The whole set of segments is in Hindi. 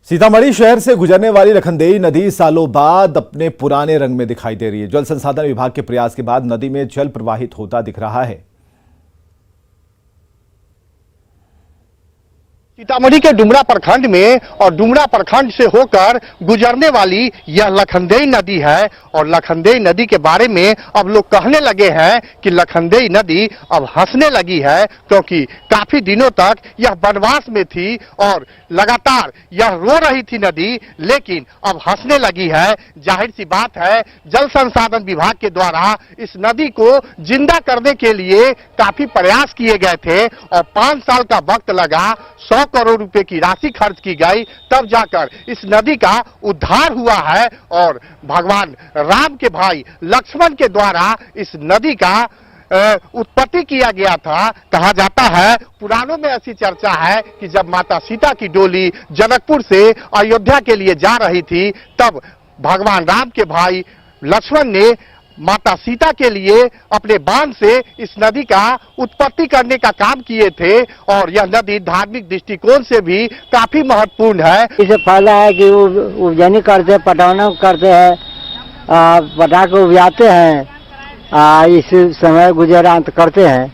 सीतामढ़ी शहर से गुजरने वाली लखनदेई नदी सालों बाद अपने पुराने रंग में दिखाई दे रही है। जल संसाधन विभाग के प्रयास के बाद नदी में जल प्रवाहित होता दिख रहा है। सीतामढ़ी के डुमरा प्रखंड में और डुमरा प्रखंड से होकर गुजरने वाली यह लखनदेई नदी है और लखनदेई नदी के बारे में अब लोग कहने लगे हैं कि लखनदेई नदी अब हंसने लगी है, क्योंकि काफी दिनों तक यह वनवास में थी और लगातार यह रो रही थी नदी, लेकिन अब हंसने लगी है। जाहिर सी बात है, जल संसाधन विभाग के द्वारा इस नदी को जिंदा करने के लिए काफी प्रयास किए गए थे और 5 साल का वक्त लगा। 100 करोड़ रुपए की राशि खर्च की गई, तब जाकर इस नदी का उद्धार हुआ है और भगवान राम के भाई लक्ष्मण के द्वारा इस नदी का उत्पत्ति किया गया था। कहा जाता है, पुराणों में ऐसी चर्चा है कि जब माता सीता की डोली जनकपुर से अयोध्या के लिए जा रही थी, तब भगवान राम के भाई लक्ष्मण ने माता सीता के लिए अपने बाण से इस नदी का उत्पत्ति करने का काम किए थे और यह नदी धार्मिक दृष्टिकोण से भी काफी महत्वपूर्ण है। इसे फायदा है कि उपजनी करते हैं, पटौना करते हैं, पटा के उपजाते हैं, इस समय गुजरान करते हैं।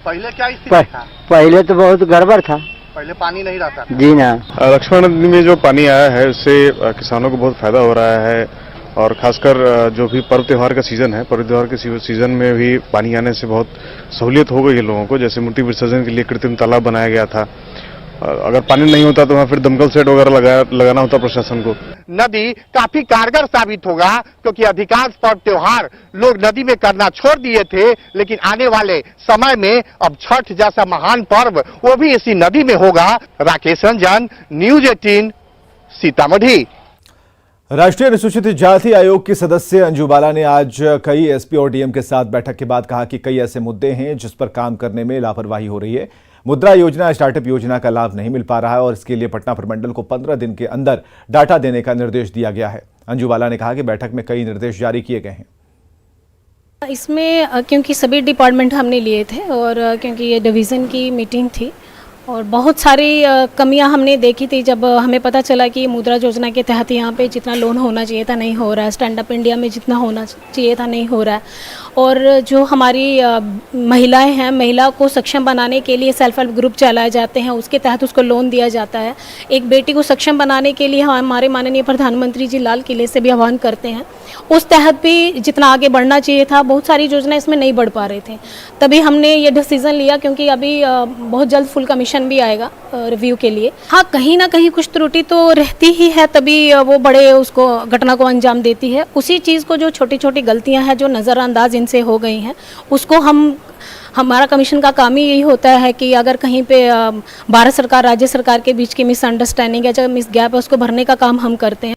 पहले क्या स्थिति था? पहले तो बहुत गड़बड़ था, पहले पानी नहीं रहता था। जी ना। लक्ष्मण नदी में जो पानी आया है उससे किसानों को बहुत फायदा हो रहा है और खासकर जो भी पर्व त्योहार का सीजन है, पर्व त्योहार के सीजन में भी पानी आने से बहुत सहूलियत हो गई है लोगों को। जैसे मूर्ति विसर्जन के लिए कृत्रिम तालाब बनाया गया था, अगर पानी नहीं होता तो वहाँ फिर दमकल सेट वगैरह लगाना होता प्रशासन को। नदी काफी कारगर साबित होगा, क्योंकि अधिकांश पर्व त्योहार लोग नदी में करना छोड़ दिए थे, लेकिन आने वाले समय में अब छठ जैसा महान पर्व वो भी इसी नदी में होगा। राकेश रंजन, न्यूज 18, सीतामढ़ी। राष्ट्रीय अनुसूचित जाति आयोग की सदस्य अंजू बाला ने आज कई एसपी और डीएम के साथ बैठक के बाद कहा कि कई ऐसे मुद्दे हैं जिस पर काम करने में लापरवाही हो रही है। मुद्रा योजना, स्टार्टअप योजना का लाभ नहीं मिल पा रहा है और इसके लिए पटना प्रमंडल को 15 दिन के अंदर डाटा देने का निर्देश दिया गया है। अंजू बाला ने कहा कि बैठक में कई निर्देश जारी किए गए हैं। इसमें क्योंकि सभी डिपार्टमेंट हमने लिए थे और क्योंकि ये डिवीज़न की मीटिंग थी और बहुत सारी कमियां हमने देखी थी। जब हमें पता चला कि मुद्रा योजना के तहत यहाँ पे जितना लोन होना चाहिए था नहीं हो रहा है, स्टैंड अप इंडिया में जितना होना चाहिए था नहीं हो रहा है, और जो हमारी महिलाएं हैं, महिला को सक्षम बनाने के लिए सेल्फ हेल्प ग्रुप चलाए जाते हैं, उसके तहत उसको लोन दिया जाता है। एक बेटी को सक्षम बनाने के लिए हमारे माननीय प्रधानमंत्री जी लाल किले से भी आह्वान करते हैं, उस तहत भी जितना आगे बढ़ना चाहिए था, बहुत सारी योजना इसमें नहीं बढ़ पा रहे थे। तभी हमने ये डिसीजन लिया, क्योंकि अभी बहुत जल्द फुल कमीशन भी आएगा रिव्यू के लिए। हाँ, कहीं ना कहीं कुछ त्रुटि तो रहती ही है, तभी वो बड़े उसको घटना को अंजाम देती है। उसी चीज़ को, जो छोटी छोटी गलतियां हैं जो नज़रअंदाज इनसे हो गई हैं, उसको हमारा कमीशन का काम ही यही होता है कि अगर कहीं पे भारत सरकार राज्य सरकार के बीच की मिसअंडरस्टैंडिंग या जो मिस गैप है, उसको भरने का काम हम करते हैं।